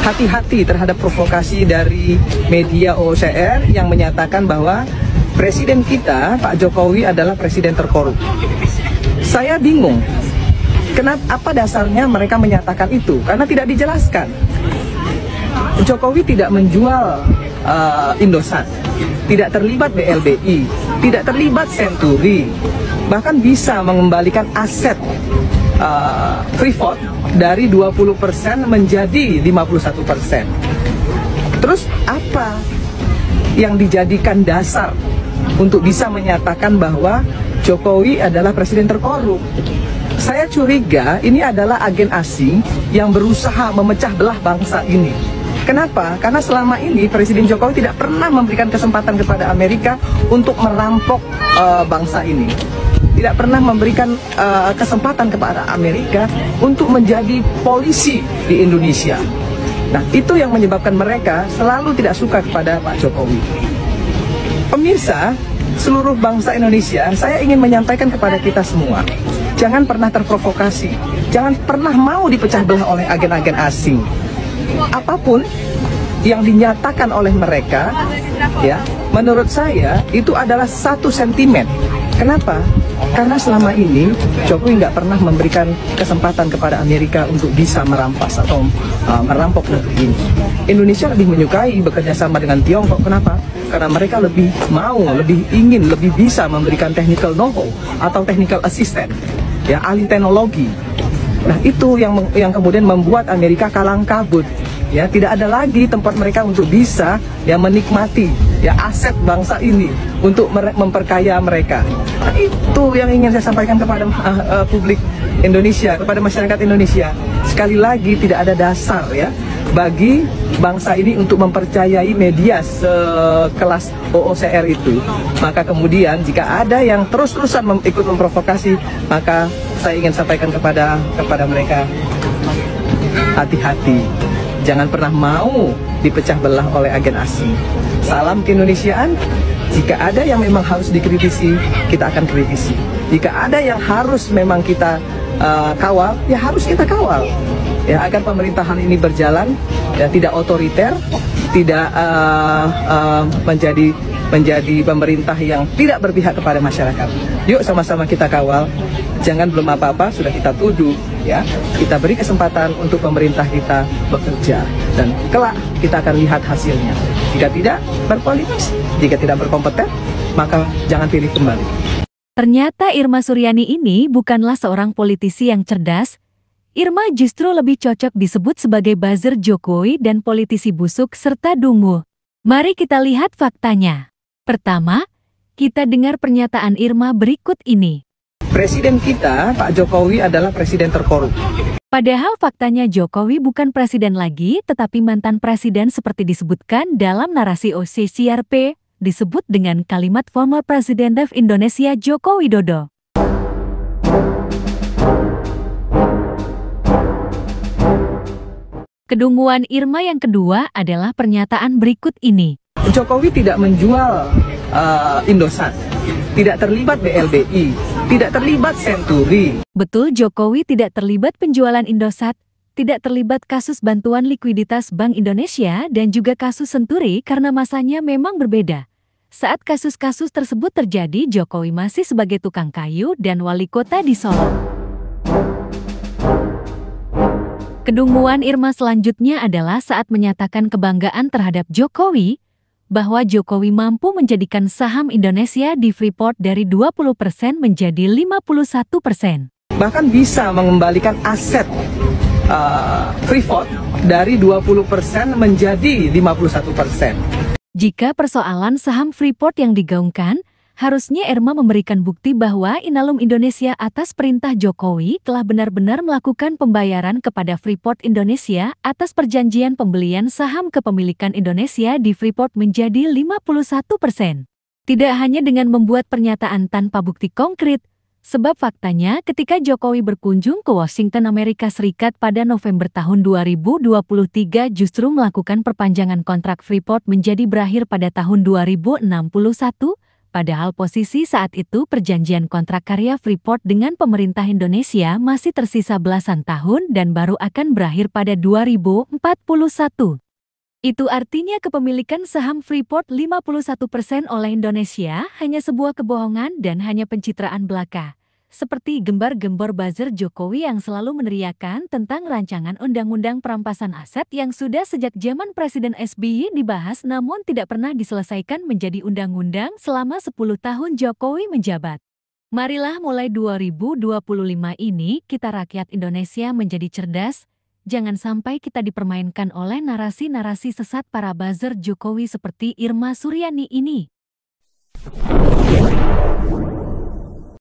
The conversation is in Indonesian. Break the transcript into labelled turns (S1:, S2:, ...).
S1: hati-hati terhadap provokasi dari media OOCR yang menyatakan bahwa presiden kita, Pak Jokowi, adalah presiden terkorup. Saya bingung, apa dasarnya mereka menyatakan itu? Karena tidak dijelaskan. Jokowi tidak menjual Indosat, tidak terlibat BLBI, tidak terlibat Senturi, bahkan bisa mengembalikan aset Freeport dari 20% menjadi 51%. Terus apa yang dijadikan dasar untuk bisa menyatakan bahwa Jokowi adalah presiden terkorup? Saya curiga ini adalah agen asing yang berusaha memecah belah bangsa ini. Kenapa? Karena selama ini Presiden Jokowi tidak pernah memberikan kesempatan kepada Amerika untuk merampok bangsa ini. Tidak pernah memberikan kesempatan kepada Amerika untuk menjadi polisi di Indonesia. Nah, itu yang menyebabkan mereka selalu tidak suka kepada Pak Jokowi. Pemirsa, seluruh bangsa Indonesia, saya ingin menyampaikan kepada kita semua, jangan pernah terprovokasi, jangan pernah mau dipecah belah oleh agen-agen asing. Apapun yang dinyatakan oleh mereka, ya, menurut saya itu adalah satu sentimen. Kenapa? Karena selama ini Jokowi nggak pernah memberikan kesempatan kepada Amerika untuk bisa merampas atau merampok negeri ini. Indonesia lebih menyukai bekerja sama dengan Tiongkok. Kenapa? Karena mereka lebih mau, lebih ingin, lebih bisa memberikan technical know-how atau technical assistant, ya, ahli teknologi. Nah, itu yang kemudian membuat Amerika kalang kabut. Ya, tidak ada lagi tempat mereka untuk bisa ya menikmati ya aset bangsa ini untuk memperkaya mereka. Nah, itu yang ingin saya sampaikan kepada publik Indonesia, kepada masyarakat Indonesia. Sekali lagi, tidak ada dasar ya bagi bangsa ini untuk mempercayai media sekelas OOCR itu. Maka kemudian jika ada yang terus-terusan ikut memprovokasi, maka saya ingin sampaikan kepada mereka, hati-hati. Jangan pernah mau dipecah belah oleh agen asing. Salam keindonesiaan. Jika ada yang memang harus dikritisi, kita akan kritisi. Jika ada yang harus memang kita kawal, ya harus kita kawal. Ya, agar pemerintahan ini berjalan, ya, tidak otoriter, tidak menjadi pemerintah yang tidak berpihak kepada masyarakat. Yuk sama-sama kita kawal. Jangan belum apa-apa sudah kita tuduh, ya. Kita beri kesempatan untuk pemerintah kita bekerja dan kelak kita akan lihat hasilnya. Jika tidak berpolitis, jika tidak berkompeten, maka jangan pilih kembali.
S2: Ternyata Irma Suryani ini bukanlah seorang politisi yang cerdas. Irma justru lebih cocok disebut sebagai buzzer Jokowi dan politisi busuk serta dungu. Mari kita lihat faktanya. Pertama, kita dengar pernyataan Irma berikut ini.
S1: Presiden kita, Pak Jokowi, adalah presiden terkorup.
S2: Padahal faktanya Jokowi bukan presiden lagi, tetapi mantan presiden seperti disebutkan dalam narasi OCCRP, disebut dengan kalimat former President of Indonesia Joko Widodo. Kedunguan Irma yang kedua adalah pernyataan berikut ini.
S1: Jokowi tidak menjual Indosat, tidak terlibat BLBI, tidak terlibat Senturi.
S2: Betul, Jokowi tidak terlibat penjualan Indosat, tidak terlibat kasus bantuan likuiditas Bank Indonesia dan juga kasus Senturi karena masanya memang berbeda. Saat kasus-kasus tersebut terjadi, Jokowi masih sebagai tukang kayu dan wali kota di Solo. Kedunguan Irma selanjutnya adalah saat menyatakan kebanggaan terhadap Jokowi, bahwa Jokowi mampu menjadikan saham Indonesia di Freeport dari 20% menjadi 51%.
S1: Bahkan bisa mengembalikan aset Freeport dari 20% menjadi 51%.
S2: Jika persoalan saham Freeport yang digaungkan, harusnya Irma memberikan bukti bahwa Inalum Indonesia atas perintah Jokowi telah benar-benar melakukan pembayaran kepada Freeport Indonesia atas perjanjian pembelian saham kepemilikan Indonesia di Freeport menjadi 51%. Tidak hanya dengan membuat pernyataan tanpa bukti konkret, sebab faktanya ketika Jokowi berkunjung ke Washington, Amerika Serikat pada November tahun 2023 justru melakukan perpanjangan kontrak Freeport menjadi berakhir pada tahun 2061, Padahal posisi saat itu perjanjian kontrak karya Freeport dengan pemerintah Indonesia masih tersisa belasan tahun dan baru akan berakhir pada 2041. Itu artinya kepemilikan saham Freeport 51% oleh Indonesia hanya sebuah kebohongan dan hanya pencitraan belaka. Seperti gembar-gembor buzzer Jokowi yang selalu meneriakan tentang rancangan undang-undang perampasan aset yang sudah sejak zaman Presiden SBY dibahas namun tidak pernah diselesaikan menjadi undang-undang selama 10 tahun Jokowi menjabat. Marilah mulai 2025 ini kita rakyat Indonesia menjadi cerdas, jangan sampai kita dipermainkan oleh narasi-narasi sesat para buzzer Jokowi seperti Irma Suryani ini.